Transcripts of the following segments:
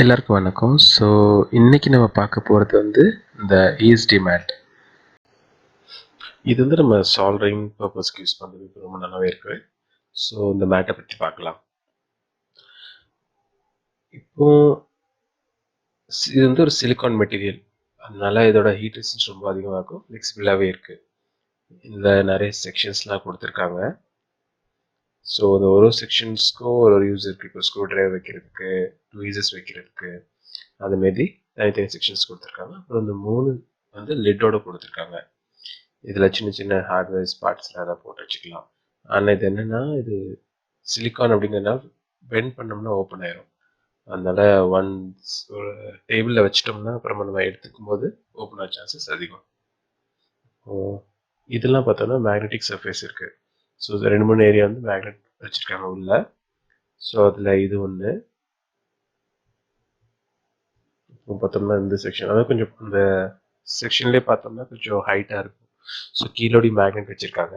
எல்லாருக்கும் வணக்கம். ஸோ இன்னைக்கு நம்ம பார்க்க போகிறது வந்து இந்த ESD மேட். இது வந்து நம்ம சால்வரிங் பர்பஸ்க்கு யூஸ் பண்ணுறதுக்கு ரொம்ப நல்லாவே இருக்கு. ஸோ இந்த மேட்டை பற்றி பார்க்கலாம். இப்போ இது வந்து ஒரு சிலிக்கான் மெட்டீரியல், அதனால இதோட ஹீட் ரெசிஸ்டன்ஸ் ரொம்ப அதிகமாக இருக்கும், ஃப்ளெக்சிபிளாகவே இருக்குது. இதில் நிறைய செக்ஷன்ஸ்லாம் கொடுத்துருக்காங்க. ஸோ இந்த ஒரு செக்ஷன்ஸ்க்கும் ஒரு யூஸ் இருக்குது. இப்போ ஸ்க்ரூ ட்ரைவர் வைக்கிறதுக்கு, ட்வீசர்ஸ் வைக்கிறதுக்கு, அதுமாரி தனித்தனி செக்ஷன்ஸ் கொடுத்துருக்காங்க. அப்புறம் இந்த 3 வந்து லிட்டோட கொடுத்துருக்காங்க. இதில் சின்ன சின்ன ஹார்ட்வேர்ஸ் பார்ட்ஸ்லாம் அதை போட்டு வச்சுக்கலாம். ஆனால் இது என்னென்னா, இது சிலிக்கான் அப்படிங்கிறதுனால பெண்ட் பண்ணோம்னா ஓப்பன் ஆயிரும். அதனால ஒன்ஸ் ஒரு டேபிளில் வச்சிட்டோம்னா அப்புறமா நம்ம எடுத்துக்கும் போது ஓப்பன் ஆக சான்சஸ் அதிகம். இதெல்லாம் பார்த்தோம்னா மேக்னெட்டிக் சர்ஃபேஸ் இருக்குது. ஸோ இது 2-3 ஏரியா வந்து மேக்னெட் வச்சுருக்காங்க உள்ள. ஸோ அதில் இது ஒன்று. இப்போ பார்த்தோம்னா இந்த செக்ஷன், அதாவது கொஞ்சம் இந்த செக்ஷன்லேயே பார்த்தோம்னா கொஞ்சம் ஹைட்டாக இருக்கும். ஸோ கீழோடி மேக்னெட் வச்சுருக்காங்க.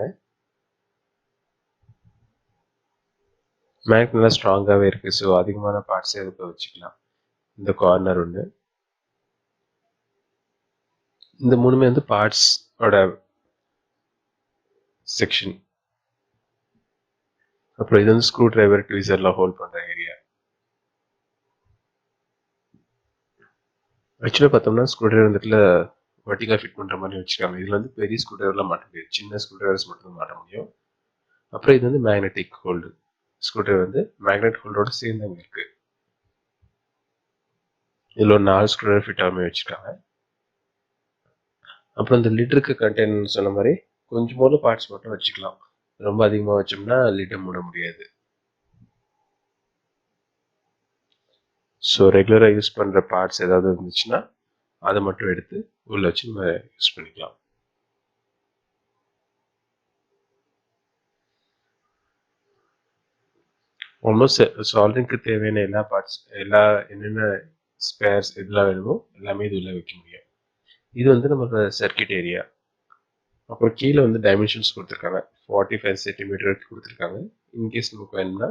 மேக்னெட் நல்லா ஸ்ட்ராங்காகவே இருக்குது. ஸோ அதிகமான பார்ட்ஸே அதுக்கு வச்சுக்கலாம். இந்த கார்னர் ஒன்று. இந்த 3மே வந்து பார்ட்ஸோட செக்ஷன். அப்புறம் இது வந்து ஸ்க்ரூ டிரைவர், ட்வீசர்லாம் ஹோல்ட் பண்ணுற ஏரியா. ஆக்சுவலாக பார்த்தோம்னா ஸ்க்ரூ டிரைவர் வந்துட்டுல வர்டிகலாக ஃபிட் பண்ணுற மாதிரி வச்சுருக்காங்க. இதில் வந்து பெரிய ஸ்க்ரூ டிரைவர்லாம் மாட்ட முடியாது, சின்ன ஸ்க்ரூ டிரைவர்ஸ் மட்டும் மாட்ட முடியும். அப்புறம் இது வந்து மேக்னெட்டிக் ஹோல்டு. ஸ்க்ரூ டிரைவர் வந்து மேக்னெட் ஹோல்டோட சேர்ந்து அங்கே இருக்குது. இதில் ஒரு 4 ஸ்க்ரூ டிரைவர் ஃபிட் ஆகாமல் வச்சுருக்காங்க. அப்புறம் இந்த லிட்டருக்கு கண்டெய்னர் சொன்ன மாதிரி கொஞ்சமோட பார்ட்ஸ் மட்டும் வச்சுக்கலாம். ரொம்ப அதிகமாக வச்சோம்னா லிட்டை மூட முடியாது. ஸோ ரெகுலராக யூஸ் பண்ணுற பார்ட்ஸ் ஏதாவது இருந்துச்சுன்னா அதை மட்டும் எடுத்து உள்ளே வச்சு நம்ம யூஸ் பண்ணிக்கலாம். ஆல்மோஸ்ட் சால்வரிங்க்கு தேவையான எல்லா பார்ட்ஸ், என்னென்ன ஸ்பேர்ஸ் எதெல்லாம் வேணுமோ எல்லாமே இது உள்ளே வைக்க முடியும். இது வந்து நம்மளோட சர்க்கியூட் ஏரியா. அப்புறம் கீழே வந்து டைமென்ஷன்ஸ் கொடுத்துருக்காங்க. 45 சென்டிமீட்டருக்கு கொடுத்துருக்காங்க. இன்கேஸ் நமக்கு வேணும்னா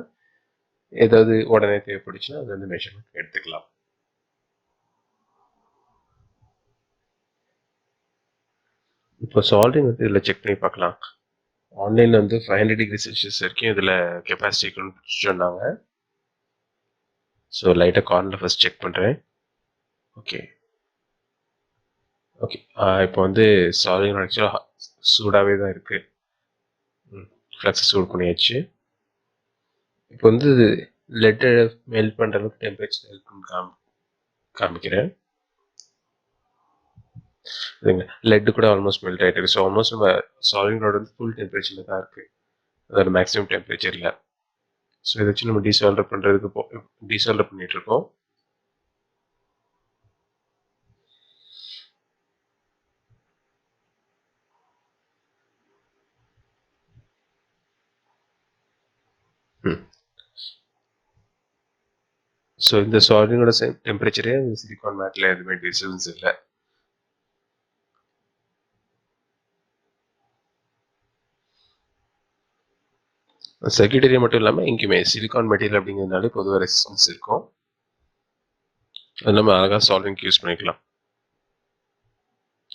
ஏதாவது உடனே தேவைப்படுச்சுன்னா அது வந்து மெஷர்மெண்ட் எடுத்துக்கலாம். இப்போ சால்வரிங் வந்து இதில் செக் பண்ணி பார்க்கலாம். ஆன்லைனில் வந்து 500 டிகிரி செல்சியஸ் வரைக்கும் இதில் கெப்பாசிட்டி சொன்னாங்க. ஸோ லைட்டாக கார்னரில் ஃபஸ்ட் செக் பண்ணுறேன். ஓகே இப்போ வந்து சால்வரிங் ஆக்சுவலாக சூடாகவே தான் இருக்குது. ஃப்ளக்ஸை சூடு பண்ணியாச்சு. இப்போ வந்து லெட்டை மெல்ட் பண்ணுற அளவுக்கு டெம்பரேச்சர் இருக்குன்னு காமிக்கிறேன். இதுங்க லெட்டு கூட ஆல்மோஸ்ட் மெல்ட் ஆகிட்டு இருக்கு. ஸோ ஆல்மோஸ்ட் நம்ம சால்வரிங் ராட் வந்து ஃபுல் டெம்பரேச்சரில் தான் இருக்குது, அதோட மேக்ஸிமம் டெம்பரேச்சரில். ஸோ இதை வச்சு நம்ம டீசால்டர் பண்ணுறதுக்கு டீசால்டர் பண்ணிகிட்ருக்கோம். ஸோ இந்த சால்வரிங்கோட டெம்பரேச்சரே அந்த சிலிக்கான் மேட்டில் எதுவுமே டிஸ்டர்பன்ஸ் இல்லை. சர்க்கியூட் ஏரியா மட்டும் இல்லாமல் எங்கேயுமே சிலிக்கான் மெட்டீரியல் அப்படிங்கிறதுனால பொதுவாக ரெசிஸ்டன்ஸ் இருக்கும். அது நம்ம அழகாக சால்வரிங்க்கு யூஸ் பண்ணிக்கலாம்.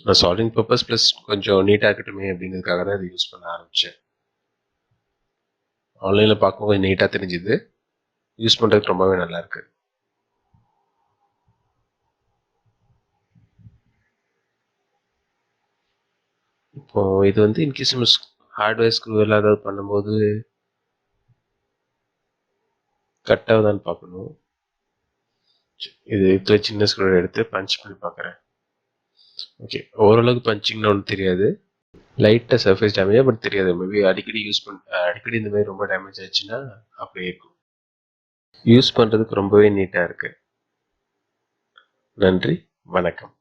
நான் சால்வரிங் பர்பஸ் ப்ளஸ் கொஞ்சம் நீட்டாக இருக்கட்டுமே அப்படிங்கிறதுக்காக தான் இதை யூஸ் பண்ண ஆரம்பித்தேன். ஆன்லைனில் பார்க்கும்போது கொஞ்சம் நீட்டாக தெரிஞ்சுது, யூஸ் பண்ணுறதுக்கு ரொம்பவே நல்லாயிருக்கு. இப்போ இது வந்து இன்கேஸ் நம்ம ஹார்ட்வேர் ஸ்க்ரூ எல்லாம் ஏதாவது பண்ணும்போது கட் ஆகுதான்னு பார்க்கணும். இது சின்ன ஸ்க்ரூ எடுத்து பஞ்ச் பண்ணி பார்க்குறேன். ஓகே, ஓரளவுக்கு பஞ்சிங்னு ஒன்றும் தெரியாது, லைட்டாக சர்ஃபேஸ் டேமேஜ் பட் தெரியாது. மேபி அடிக்கடி அடிக்கடி இந்த மாதிரி ரொம்ப டேமேஜ் ஆச்சுன்னா அப்படியே இருக்கும். யூஸ் பண்ணுறதுக்கு ரொம்பவே நீட்டாக இருக்குது. நன்றி, வணக்கம்.